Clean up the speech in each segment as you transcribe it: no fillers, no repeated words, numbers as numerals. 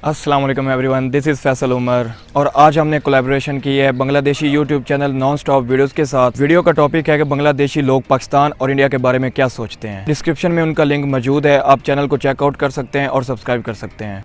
अस्सलाम वालेकुम everyone, this is Faisal Umar और आज हमने कोलैबोरेशन की है Bangladeshi YouTube channel non stop videos के साथ। वीडियो का टॉपिक है कि बांग्लादेशी लोग पाकिस्तान और इंडिया के बारे में क्या सोचते हैं। डिस्क्रिप्शन में उनका लिंक मौजूद है, आप चैनल को चेकआउट कर सकते हैं और सब्सक्राइब कर सकते हैं।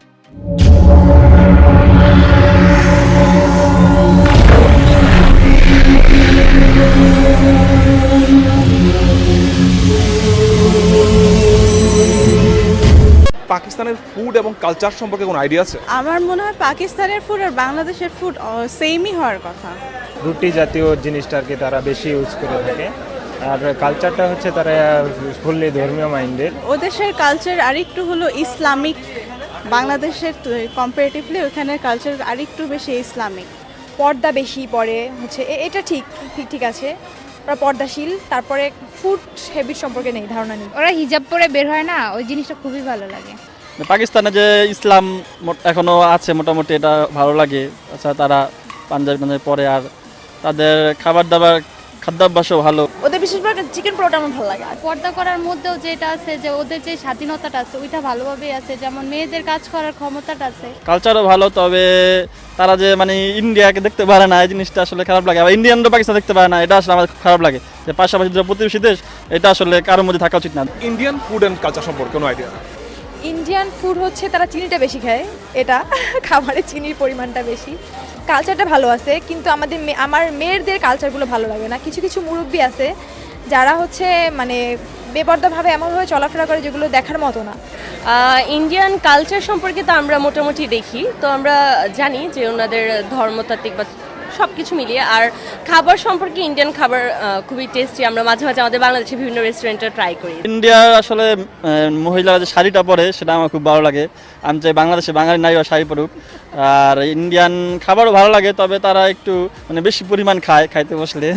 পাকিস্তানের ফুড এবং কালচার সম্পর্কে কোনো আইডিয়া আছে? আমার মনে হয় পাকিস্তানের ফুড আর বাংলাদেশের ফুড সেমই হওয়ার কথা। রুটি জাতীয় জিনিসটা আর কি তারা বেশি ইউজ করে থাকে, আর কালচারটা হচ্ছে তারা ফুললি ধর্মীয় মাইন্ডের। ও দেশের কালচার আরেকটু হলো ইসলামিক, বাংলাদেশের কম্পারেটিভলি ওখানের কালচার আরেকটু বেশি ইসলামিক। পর্দা বেশি পরে হচ্ছে এটা ঠিক ঠিক আছে, ওরা পর্দাশীল। তারপরে ফুড হ্যাবিট সম্পর্কে নেই, ধারণা নেই। ওরা হিজাব পরে বের হয় না, ওই জিনিসটা খুবই ভালো লাগে। পাকিস্তানে যে ইসলাম এখনো আছে মোটামুটি, এটা ভালো লাগে। আচ্ছা, তারা পাঞ্জাবি পরে, আর তাদের খাবার দাবার খাদ্যাভ্যাসও ভালো। ওদের বেশিরভাগ চিকেন পোড়াটা আমার ভালো লাগে। পর্দা করার মধ্যেও যেটা আছে, যে ওদের যে স্বাধীনতাটা আছে ওইটা ভালোভাবেই আছে, যেমন মেয়েদের কাজ করার ক্ষমতাটা আছে। কালচারও ভালো, তবে তারা যে ইন্ডিয়াকে দেখতে পারে না, এই জিনিসটা আসলে খারাপ লাগে। আবার ইন্ডিয়ানরা পাকিস্তান দেখতে পারে না, এটা আসলে আমার খুব খারাপ লাগে। যে পাশাপাশি দুটো প্রতিবেশী দেশ, এটা আসলে কারোর মধ্যে থাকা উচিত না। ইন্ডিয়ান ফুড অ্যান্ড কালচার সম্পর্কে কোনো আইডিয়া? ইন্ডিয়ান ফুড হচ্ছে তারা চিনিটা বেশি খায়, এটা খাবারে চিনির পরিমাণটা বেশি। কালচারটা ভালো আছে, কিন্তু আমার মেয়েদের কালচারগুলো ভালো লাগে না। কিছু কিছু মুরব্বি আছে যারা হচ্ছে বেপর্দাভাবে এমনভাবে চলাফেরা করে যেগুলো দেখার মতো না। ইন্ডিয়ান কালচার সম্পর্কে তো আমরা মোটামুটি দেখি, তো আমরা জানি যে ওনাদের ধর্মতাত্ত্বিক বা সব কিছু মিলিয়ে। আর খাবার সম্পর্কে ইন্ডিয়ান খাবার খুবই টেস্টি, আমরা মাঝে মাঝে আমাদের বাংলাদেশে বিভিন্ন রেস্টুরেন্টে ট্রাই করি। ইন্ডিয়ার আসলে মহিলারা যে শাড়িটা পরে সেটা আমার খুব ভালো লাগে। আমি চাই বাংলাদেশে বাঙালি নারীরা শাড়ি পরুক। আর ইন্ডিয়ান খাবারও ভালো লাগে, তবে তারা একটু বেশি পরিমাণ খাইতে বসলে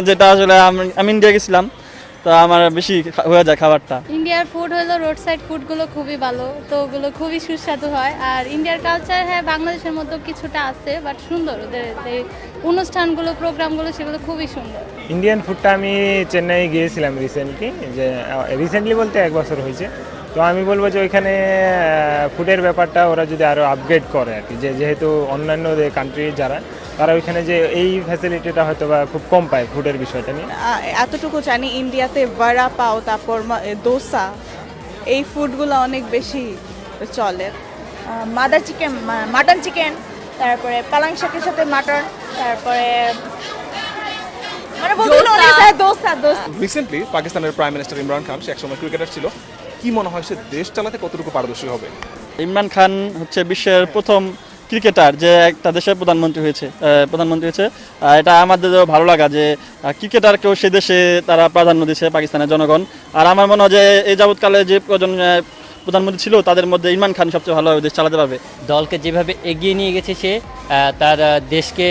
যেটা আসলে আমি ইন্ডিয়া গেছিলাম, তো আমার বেশি হয়ে যায় খাবারটা। ইন্ডিয়ার ফুড হলো রোড সাইড ফুডগুলো খুবই ভালো, তো ওগুলো খুবই সুস্বাদু হয়। আর ইন্ডিয়ার কালচার হ্যাঁ বাংলাদেশের মধ্যে কিছুটা আছে, বাট সুন্দর ওদের যে অনুষ্ঠানগুলো প্রোগ্রামগুলো সেগুলো খুবই সুন্দর। ইন্ডিয়ান ফুডটা আমি চেন্নাই গিয়েছিলাম রিসেন্টলি বলতে 1 বছর হয়েছে। তো আমি বলবো যে ওইখানে ফুডের ব্যাপারটা ওরা যদি আরও আপগ্রেড করে আর কি, যেহেতু অন্যান্য কান্ট্রি যারা তারা ওইখানে যে এই ফ্যাসিলিটিটা হয়তো বা খুব কম পায় ফুডের বিষয়টা নিয়ে। এতটুকু জানি ইন্ডিয়াতে বড়া পাও, তারপর দোসা, এই ফুডগুলো অনেক বেশি চলে। মাটন চিকেন, তারপরে পালং শাকের সাথে মাটন, তারপরে দোসা। রিসেন্টলি পাকিস্তানের প্রাইম মিনিস্টার ইমরান খান, সে একসময় ক্রিকেটার ছিল। কি মনে হয় সে দেশ চালাতে কতটুকু পারদর্শী হবে? ইমরান খান হচ্ছে বিশ্বের প্রথম ক্রিকেটার যে একটা দেশের প্রধানমন্ত্রী হয়েছে। এটা আমাদের ভালো লাগা যে ক্রিকেটারকেও সে দেশে তারা প্রাধান্য দিচ্ছে পাকিস্তানের জনগণ। আর আমার মনে হয় যে এই যাবৎকালে যে কজন প্রধানমন্ত্রী ছিল তাদের মধ্যে ইমরান খান সবচেয়ে ভালোভাবে দেশ চালাতে পারবে। দলকে যেভাবে এগিয়ে নিয়ে গেছে সে তার দেশকে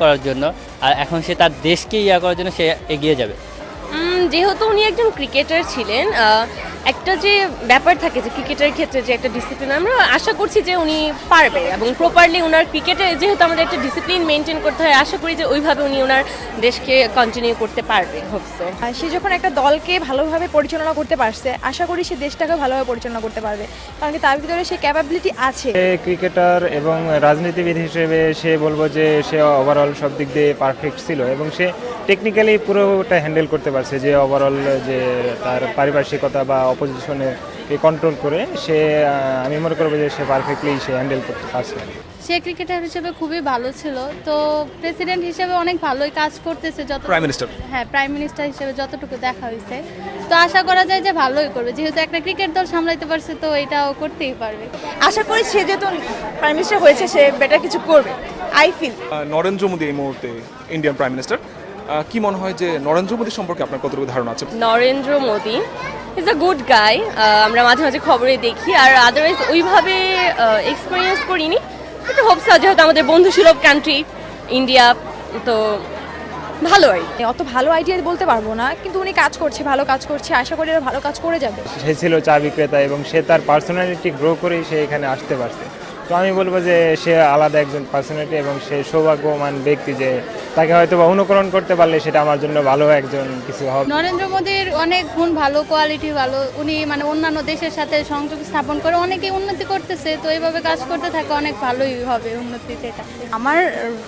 করার জন্য, আর এখন সে তার দেশকে করার জন্য সে এগিয়ে যাবে। যেহেতু উনি একজন ক্রিকেটার ছিলেন, একটা যে ব্যাপার থাকে যে ক্রিকেটের ক্ষেত্রে যে একটা ডিসিপ্লিন, আমরা আশা করছি যে উনি পারবে এবং প্রপারলি ওনার ক্রিকেটে যেহেতু আমাদের একটা ডিসিপ্লিন মেনটেন করতে হয়, আশা করি যে ওইভাবে উনি ওনার দেশকে কন্টিনিউ করতে পারবে। হোপসো সে যখন একটা দলকে ভালোভাবে পরিচালনা করতে পারছে, আশা করি সে দেশটাকে ভালোভাবে পরিচালনা করতে পারবে, কারণ কি তার ভিতরে সে ক্যাপাবিলিটি আছে। ক্রিকেটার এবং রাজনীতিবিদ হিসেবে সে বলবো যে সে ওভারঅল সব দিক দিয়ে পারফেক্ট ছিল এবং সে টেকনিক্যালি পুরোটা হ্যান্ডেল করতে পারছে। যে ওভারঅল যে তার পারিপার্শ্বিকতা বা অপোজিশনেকে কন্ট্রোল করে সে, আমি মনে করবো যে সে পারফেক্টলি সে হ্যান্ডেল করতে পারছে। সে ক্রিকেটার হিসেবে খুবই ভালো ছিল, তো প্রেসিডেন্ট হিসেবে অনেক ভালোই কাজ করতেছে। প্রাইম মিনিস্টার হিসেবে যতটুকু দেখা হয়েছে, তো আশা করা যায় যে ভালোই করবে। যেহেতু একটা ক্রিকেট দল সামলাইতে পারছে, তো এটাও করতেই পারবে। আশা করি সে যেহেতু প্রাইম মিনিস্টার হয়েছে সে বেটার কিছু করবে, আই ফিল। নরেন্দ্র মোদী এই মুহূর্তে ইন্ডিয়ান প্রাইম মিনিস্টার। কি মনে হয় যে নরেন্দ্র মোদী সম্পর্কে আপনার কতটুকু ধারণা আছে? Narendra Modi is a good guy, আমরা মাঝে মাঝে খবরে দেখি, আর আদারওয়াইজ ওইভাবে এক্সপিরিয়েন্স করিনি। এটা হোপস যেহেতু আমাদের বন্ধুসুলভ কান্ট্রি ইন্ডিয়া, তো ভালো অত ভালো আইডিয়া বলতে পারবো না, কিন্তু উনি কাজ করছে, ভালো কাজ করছে, আশা করি ভালো কাজ করে যাবে। সে ছিল চা বিক্রেতা এবং সে তার পার্সোনালিটি গ্রো করেই সে এখানে আসতে পারছে। তো আমি বলবো যে সে আলাদা একজন পার্সোনালিটি এবং সে সৌভাগ্যবান ব্যক্তি যে তাকে হয়তো বা অনুকরণ করতে পারলে সেটা আমার জন্য ভালো একজন কিছু হবে। নরেন্দ্র মোদীর অনেক গুণ ভালো, কোয়ালিটি ভালো। উনি মানে অন্যান্য দেশের সাথে সংযোগ স্থাপন করে অনেকেই উন্নতি করতেছে, তো এইভাবে কাজ করতে থাকে অনেক ভালোই হবে উন্নতিতে। এটা আমার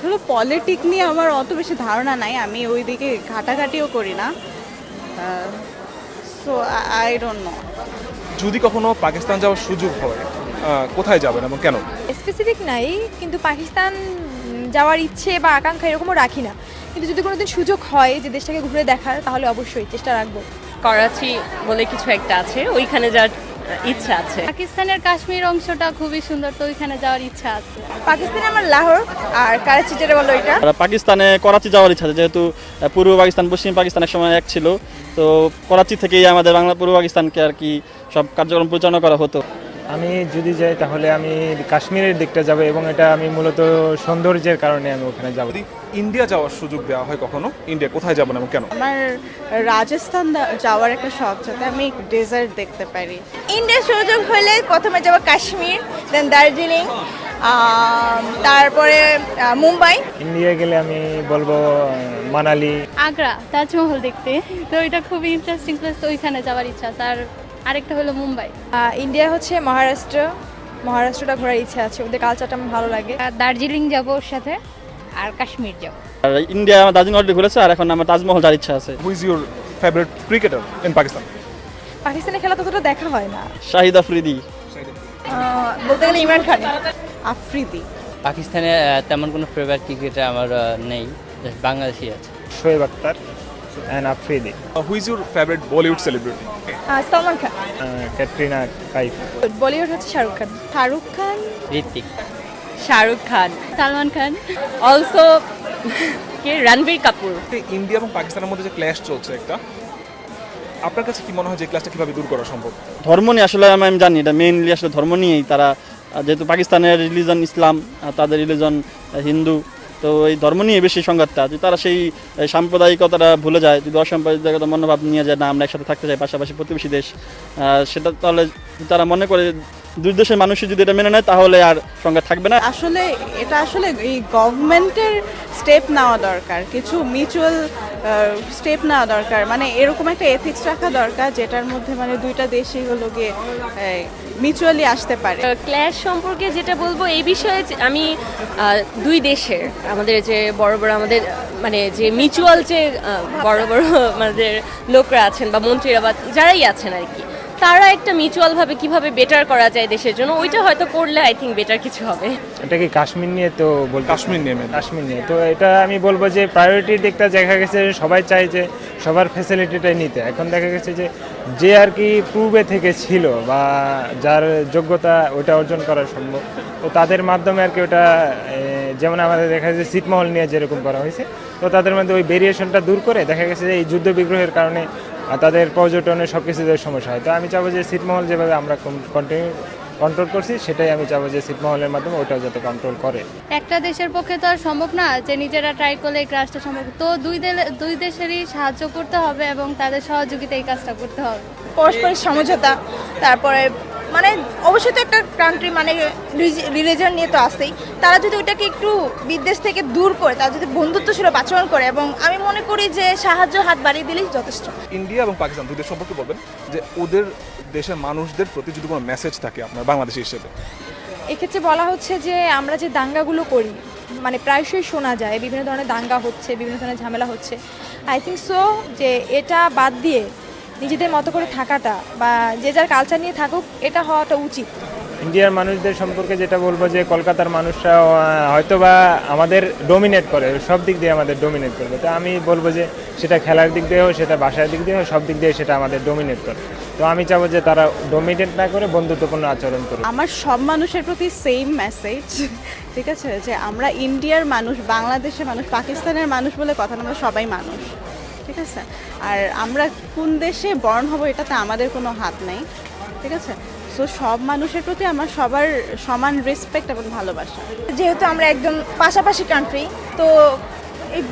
হলো পলিটিক নিয়ে আমার অত বেশি ধারণা নাই, আমি ওই দিকে ঘাটাঘাটিও করি না, সো আই ডোন্ট নো। যদি কখনো পাকিস্তান যাওয়ার সুযোগ হয় কোথায় যাবেন এবং কেন? স্পেসিফিক নাই, কিন্তু পাকিস্তান যাওয়ার ইচ্ছে বা আকাঙ্ক্ষা এরকমও রাখি না, কিন্তু যদি কোনোদিন সুযোগ হয় যে দেশটাকে ঘুরে দেখার, তাহলে অবশ্যই চেষ্টা রাখবো। করাচি বলে কিছু একটা আছে, ওইখানে যাওয়ার ইচ্ছা আছে। পাকিস্তানের কাশ্মীর অংশটা খুবই সুন্দর, তো ওইখানে যাওয়ার ইচ্ছা আছে। পাকিস্তানে আমার লাহোর আর কারাচি যেটা বলো এটা। আর পাকিস্তানে করাচি যাওয়ার ইচ্ছা আছে, যেহেতু পূর্ব পাকিস্তান পশ্চিম পাকিস্তান এক সময় এক ছিল, তো করাচি থেকেই আমাদের বাংলা পূর্ব পাকিস্তানকে আর কি সব কার্যক্রম পরিচালনা করা হতো। আমি যদি যাই তাহলে আমি কাশ্মীরের দিকটা যাব এবং এটা আমি মূলত সৌন্দর্যের কারণে আমি ওখানে যাব। যদি ইন্ডিয়া যাওয়ার সুযোগ দেওয়া হয় কখনো, ইন্ডিয়া কোথায় যাবেন এবং কেন? আমার রাজস্থান যাওয়ার একটা শখ, যাতে আমি ডেজার্ট দেখতে পারি। ইন্ডিয়ার সুযোগ হলে প্রথমে যাব কাশ্মীর, দেন দার্জিলিং, তারপরে মুম্বাই। ইন্ডিয়া গেলে আমি বলবো মানালি। আগ্রা, তাজমহল দেখতে, তো এটা খুবই ইন্টারেস্টিং প্লেস, তো ওইখানে যাওয়ার ইচ্ছা আছে। আর আরেকটা হলো মুম্বাই। ইন্ডিয়া হচ্ছে মহারাষ্ট্রটা ঘোরার ইচ্ছা আছে, ওদের কালচারটা আমার ভালো লাগে। দার্জিলিং যাব ওর সাথে, আর কাশ্মীর যাব। আর ইন্ডিয়া আমার দার্জিলিং অলরেডি ঘুরেছে, আর এখন আমার তাজমহল যাওয়ার ইচ্ছা আছে। হু is your favourite cricketer in Pakistan? পাকিস্তানের খেলা ততটা দেখা হয় না, শাহিদ আফ্রিদি। বলতে গেলে ইমরান খান। আফ্রিদি। পাকিস্তানে তেমন কোনো ফেভারিট ক্রিকেটার আমার নেই, জাস্ট বাংলাদেশি আছে। Shoaib Akhtar and Afridi. Who is your favourite Bollywood celebrity? Salman Khan. Katrina Kaif. Bollywood হচ্ছে শাহরুখ খান। শাহরুখ খান। ঋত্বিক। শাহরুখ খান, সালমান খান, অলসো রণবীর কাপুর। ইন্ডিয়া এবং পাকিস্তানের মধ্যে যে ক্ল্যাশ চলছে একটা, আপনার কাছে কি মনে হয় যে ক্লাসটা কিভাবে দূর করা সম্ভব? ধর্ম নিয়ে আসলে আমি জানি, এটা মেইনলি আসলে ধর্ম নিয়েই তারা, যেহেতু পাকিস্তানের রিলিজন ইসলাম, তাদের রিলিজন হিন্দু, তো এই ধর্ম নিয়ে বেশি সংঘাতটা। যদি তারা সেই সাম্প্রদায়িকতাটা ভুলে যায়, যদি অসাম্প্রদায়িকতা মনোভাব নিয়ে যায়, না আমরা একসাথে থাকতে চাই পাশাপাশি প্রতিবেশী দেশ, সেটা তাহলে তারা মনে করে দুই দেশের মানুষই যদি এটা মেনে নেয় তাহলে আর সংঘাত থাকবে না। আসলে এটা আসলে এই গভর্নমেন্টের স্টেপ নেওয়া দরকার, কিছু মিউচুয়াল স্টেপ নেওয়া দরকার, মানে এরকম একটা এথিক্স রাখা দরকার যেটার মধ্যে মানে দুইটা দেশই হলো গিয়ে মিউচুয়ালি আসতে পারে। ক্ল্যাশ সম্পর্কে যেটা বলবো এই বিষয়ে আমি দুই দেশের আমাদের যে বড় বড় আমাদের মানে যে মিউচুয়াল যে বড় বড় আমাদের লোকরা আছেন বা মন্ত্রীরা বা যারাই আছেন আর কি, তারা একটা মিউচুয়ালভাবে কিভাবে বেটার করা যায় দেশের জন্য, ওইটা হয়তো করলে আই থিঙ্ক বেটার কিছু হবে। এটা কি কাশ্মীর নিয়ে? তো কাশ্মীর নিয়ে কাশ্মীর নিয়ে তো এটা আমি বলবো যে প্রায়োরিটির দিকটা দেখা গেছে সবাই চায় যে সবার ফ্যাসিলিটিটাই নিতে। এখন দেখা গেছে যে আর কি পূর্বে থেকে ছিল বা যার যোগ্যতা ওটা অর্জন করা সম্ভব, তো তাদের মাধ্যমে আর কি ওটা, যেমন আমাদের দেখা যাচ্ছে ছিটমহল নিয়ে যেরকম করা হয়েছে, তো তাদের মধ্যে ওই ভেরিয়েশনটা দূর করে দেখা গেছে যে এই যুদ্ধ বিগ্রহের কারণে তাদের পর্যটনের সব কিছুদের সমস্যা হয়। তো আমি চাবো যে ছিটমহল যেভাবে আমরা কন্ট্রোল করছি, সেটাই আমি চাবো যে ছিটমহলের মাধ্যমে ওইটাও যাতে কন্ট্রোল করে। একটা দেশের পক্ষে তো আর সম্ভব না যে নিজেরা ট্রাই করলে এই কাজটা সম্ভব, তো দুই দেশেরই সাহায্য করতে হবে এবং তাদের সহযোগিতা এই কাজটা করতে হবে। পরস্পরের সমঝোতা, তারপরে মানে অবশ্যই তো একটা কান্ট্রি মানে রিলিজন নিয়ে তো আসেই, তারা যদি ওইটাকে একটু বিদেশ থেকে দূর করে, তারা যদি বন্ধুত্বসুলভ আচরণ করে, এবং আমি মনে করি যে সাহায্য হাত বাড়িয়ে দিলেই যথেষ্ট। ইন্ডিয়া এবং পাকিস্তান দুই দেশ সম্পর্কে বলবেন যে ওদের দেশের মানুষদের প্রতি যদি কোনো মেসেজ থাকে আপনার বাংলাদেশি হিসেবে। এক্ষেত্রে বলা হচ্ছে যে আমরা যে দাঙ্গাগুলো করি, মানে প্রায়শই শোনা যায় বিভিন্ন ধরনের দাঙ্গা হচ্ছে, বিভিন্ন ধরনের ঝামেলা হচ্ছে, আই থিঙ্ক সো যে এটা বাদ দিয়ে নিজেদের মতো করে থাকাটা বা যে যার কালচার নিয়ে থাকুক, এটা হওয়াটা উচিত। ইন্ডিয়ার মানুষদের সম্পর্কে যেটা বলবো যে কলকাতার মানুষরা হয়তো বা আমাদের ডোমিনেট করে, সব দিক দিয়ে আমাদের ডোমিনেট করবে। তো আমি বলবো যে সেটা খেলার দিক দিয়ে হোক, সেটা বাসার দিক দিয়ে হোক, সব দিক দিয়ে সেটা আমাদের ডোমিনেট করে। তো আমি চাবো যে তারা ডোমিনেট না করে বন্ধুত্বপূর্ণ আচরণ করে। আমার সব মানুষের প্রতি সেম মেসেজ, ঠিক আছে, যে আমরা ইন্ডিয়ার মানুষ, বাংলাদেশের মানুষ, পাকিস্তানের মানুষ বলে কথা না, আমরা সবাই মানুষ, ঠিক আছে। আর আমরা কোন দেশে বর্ণ হব এটাতে আমাদের কোনো হাত নেই, ঠিক আছে। সো সব মানুষের প্রতি আমার সবার সমান রেসপেক্ট এবং ভালোবাসা। যেহেতু আমরা একদম পাশাপাশি কান্ট্রি, তো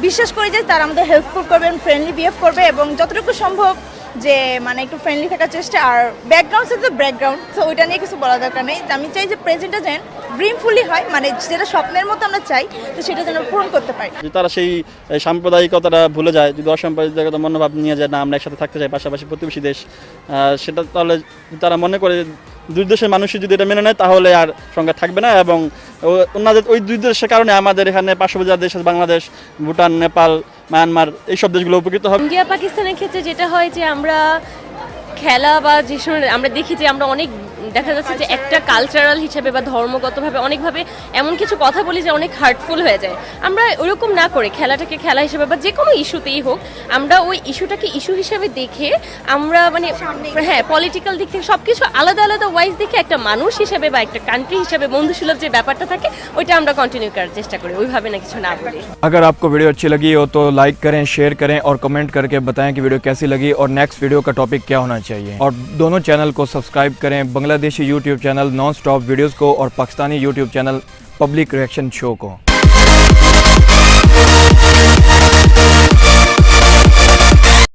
বিশ্বাস করি যে তারা আমাদের হেল্পফুল করবে, ফ্রেন্ডলি বিহেভ করবে এবং যতটুকু সম্ভব যে মানে একটু ফ্রেন্ডলি থাকার চেষ্টা, আর ব্যাকগ্রাউন্ড তো ব্যাকগ্রাউন্ড, তো ওইটা নিয়ে কিছু বলার দরকার নেই। আমি চাই যে প্রেজেন্টটা যেন ড্রিমফুলি হয়, মানে যেটা স্বপ্নের মতো আমরা চাই তো সেটা যেন পূরণ করতে পারি। যে তারা সেই সাম্প্রদায়িকতাটা ভুলে যায়, যদি অসাম্প্রদায়িকতা মনোভাব নিয়ে যায়, না আমরা একসাথে থাকতে চাই পাশাপাশি প্রতিবেশী দেশ, সেটা তাহলে তারা মনে করে দুই দেশের মানুষই যদি এটা মেনে নেয় তাহলে আর সংঘাত থাকবে না। এবং ওনাদের ওই দুই দেশের কারণে আমাদের এখানে পার্শ্ববর্তী দেশ আছে বাংলাদেশ, ভুটান, নেপাল, মায়ানমার, এইসব দেশগুলো উপকৃত হবে। ইন্ডিয়া পাকিস্তানের ক্ষেত্রে যেটা হয় যে আমরা খেলা বা যে সময় আমরা দেখি যে আমরা অনেক দেখা যাচ্ছে যে একটা কালচারাল হিসেবে বা ধর্মগতভাবে অনেকভাবে এমন কিছু কথা বলি যে অনেক হার্টফুল হয়ে যায়। আমরা ওরকম না করে খেলাটাকে খেলা হিসেবে বা যে কোনো ইস্যুতেই হোক আমরা ওই ইস্যুটাকে ইস্যু হিসেবে দেখে আমরা মানে হ্যাঁ পলিটিক্যাল দিক থেকে সব কিছু আলাদা আলাদা ওয়াইজ দেখে একটা মানুষ হিসেবে বা একটা কান্ট্রি হিসেবে বন্ধুসুলভ যে ব্যাপারটা থাকে ওইটা আমরা কন্টিনিউ করার চেষ্টা করি, ওইভাবে না কিছু না বলি। अगर आपको वीडियो अच्छी लगी हो तो लाइक करें, शेयर करें और कमेंट करके बताएं कि वीडियो कैसी लगी और नेक्स्ट वीडियो का टॉपिक क्या होना चाहिए। और दोनों चैनल को सब्सक्राइब करें, Bangladeshi YouTube channel non stop videos को और Pakistani YouTube channel public reaction show को।